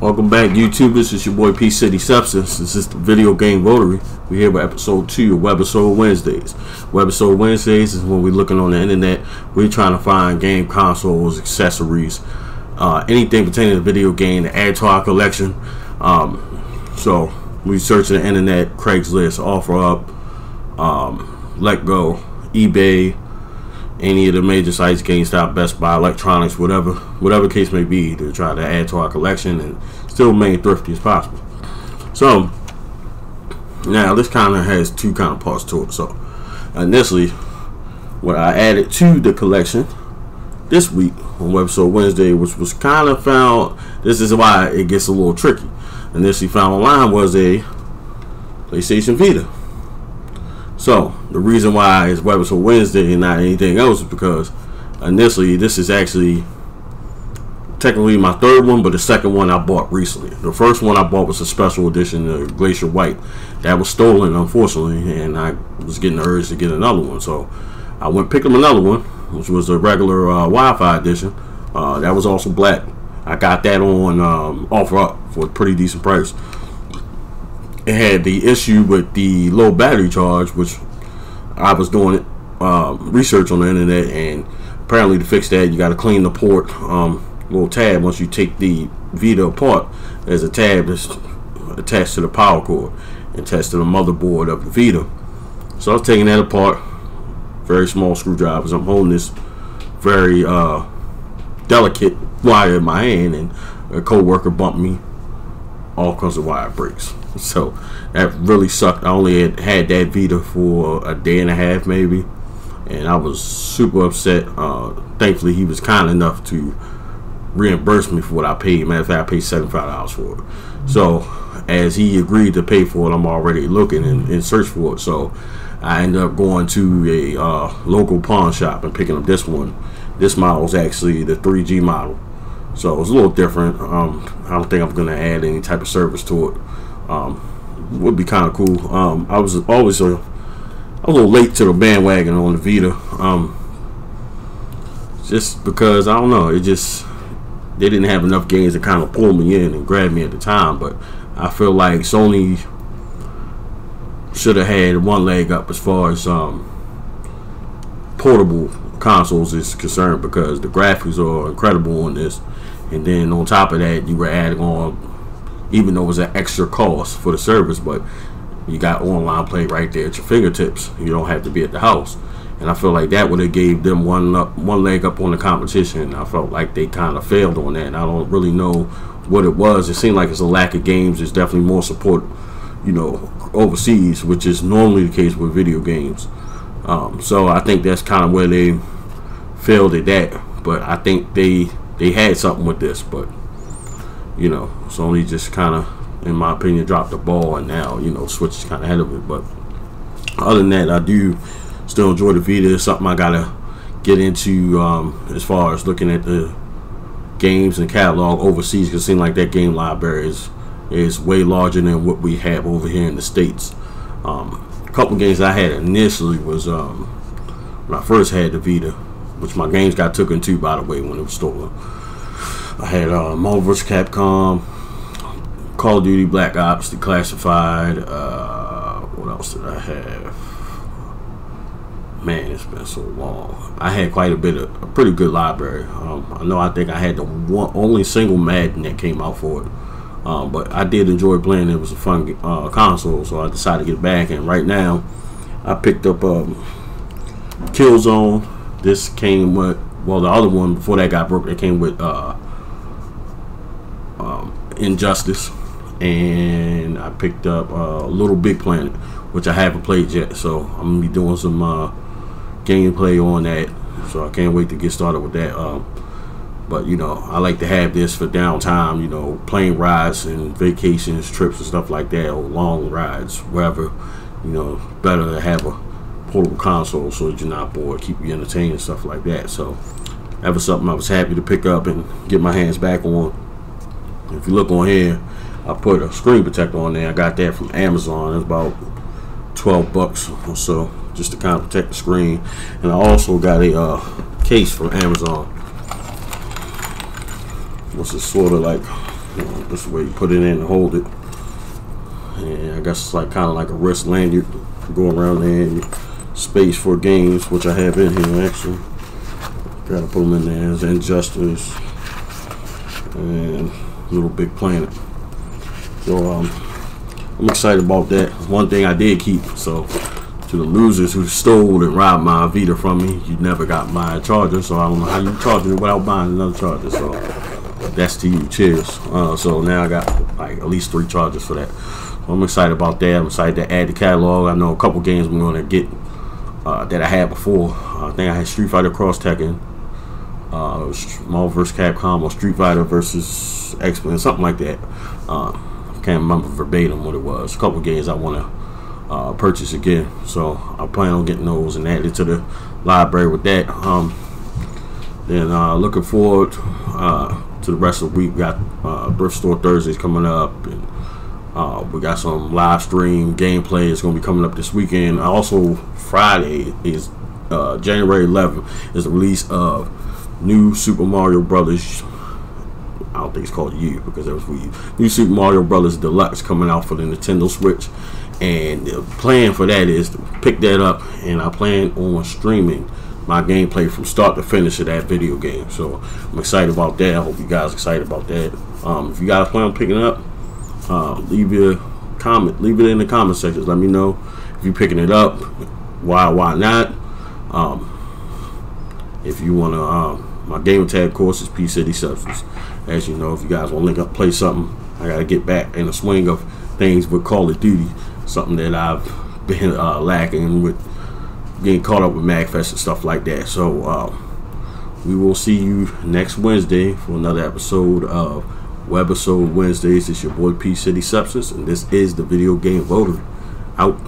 Welcome back, YouTubers. It's your boy P City Substance. This is the Video Game Votary. We're here with episode 2 of WEBISODE Wednesdays. WEBISODE Wednesdays is when we're looking on the internet. We're trying to find game consoles, accessories, anything pertaining to video game to add to our collection. So we search the internet, Craigslist, OfferUp, Let Go, eBay, any of the major sites, GameStop, Best Buy, Electronics, whatever case may be, to try to add to our collection and still remain thrifty as possible. So now this kind of has two kind of parts to it. So initially, what I added to the collection this week on WEBISODE Wednesday, which was kind of found, this is why it gets a little tricky, initially found online, was a PlayStation Vita. So the reason why it's WEBISODE Wednesday and not anything else is because initially this is actually technically my third one, but the second one I bought recently. The first one I bought was a special edition, the Glacier White. That was stolen, unfortunately, and I was getting the urge to get another one. So I went pick up another one, which was a regular Wi-Fi edition. That was also black. I got that on OfferUp for a pretty decent price. It had the issue with the low battery charge, which I was doing research on the internet, and apparently to fix that you got to clean the port little tab. Once you take the Vita apart, there's a tab that's attached to the power cord and attached to the motherboard of the Vita. So I was taking that apart, very small screwdrivers. I'm holding this very delicate wire in my hand, and a co-worker bumped me. All kinds of wire breaks. So that really sucked. I only had that Vita for a day and a half maybe, and I was super upset. Thankfully he was kind enough to reimburse me for what I paid. Matter of fact, I paid $75 for it. So as he agreed to pay for it, I'm already looking and search for it. So I ended up going to a local pawn shop and picking up this one. This model is actually the 3G model, so it's a little different. I don't think I'm going to add any type of service to it. Would be kind of cool. I was always a little late to the bandwagon on the Vita, just because I don't know, they didn't have enough games to kind of pull me in and grab me at the time. But I feel like Sony should have had one leg up as far as portable consoles is concerned, because the graphics are incredible on this, and then on top of that you were adding on, even though it was an extra cost for the service, but you got online play right there at your fingertips. You don't have to be at the house, and I feel like that would have gave them one leg up on the competition. I felt like they kind of failed on that, and I don't really know what it was. It seemed like it's a lack of games. There's definitely more support, you know, overseas, which is normally the case with video games. So I think that's kind of where they failed at that. But I think they had something with this, but you know, Sony just kind of, in my opinion, dropped the ball, and now, you know, Switch is kind of ahead of it. But other than that, I do still enjoy the Vita. It's something I gotta get into as far as looking at the games and catalog overseas, because it seems like that game library is way larger than what we have over here in the States. A couple games I had initially was when I first had the Vita, which my games got taken to, by the way, when it was stolen. I had Marvel vs. Capcom, Call of Duty Black Ops Declassified. What else did I have? Man, it's been so long. I had quite a pretty good library. I think I had the only single Madden that came out for it. But I did enjoy playing. It was a fun console, so I decided to get it back. And right now, I picked up Killzone. This came with, well, the other one before that got broke, it came with Injustice, and I picked up Little Big Planet, which I haven't played yet. So I'm gonna be doing some gameplay on that. So I can't wait to get started with that. But you know, I like to have this for downtime, you know, plane rides and vacations, trips and stuff like that, or long rides, wherever. You know, better to have a portable console so that you're not bored, keep you entertained and stuff like that. So that was something I was happy to pick up and get my hands back on. If you look on here, I put a screen protector on there. I got that from Amazon. It's about 12 bucks or so, just to kind of protect the screen. And I also got a case from Amazon, which is sort of like This is where you put it in and hold it. And I guess it's like kind of like a wrist lanyard. Go around there and space for games, which I have in here actually. Gotta put them in there as adjusters and Little Big Planet. So I'm excited about that. One thing I did keep, so to the losers who stole and robbed my Vita from me, you never got my charger, so I don't know how you charge it without buying another charger. So that's to you. Cheers. So now I got like at least 3 chargers for that. So I'm excited about that. I'm excited to add the catalog. I know a couple games I'm going to get that I had before. I think I had Street Fighter Cross Tekken, Marvel vs. Capcom, or Street Fighter versus X-Men, something like that. Can't remember verbatim what it was. A couple games I want to purchase again, so I plan on getting those and add it to the library with that. Then looking forward to the rest of the week. We got Thrift Store Thursdays coming up, and we got some live stream gameplay. It's going to be coming up this weekend. Also, Friday is January 11th is the release of new Super Mario Brothers. I don't think it's called U because that was Wii. New Super Mario Brothers Deluxe coming out for the Nintendo Switch, and the plan for that is to pick that up, and I plan on streaming my gameplay from start to finish of that video game. So I'm excited about that. I hope you guys are excited about that. If you guys plan on picking it up, leave your comment. Leave it in the comment sections. Let me know if you're picking it up. Why not? If you want to, my gamer tag course is P City Substance. As you know, if you guys want to link up, play something, I gotta get back in the swing of things with Call of Duty. Something that I've been lacking with, getting caught up with MagFest and stuff like that. So we will see you next Wednesday for another episode of WEBISODE Wednesdays. It's your boy P City Substance, and this is the Video Game Voter. Out.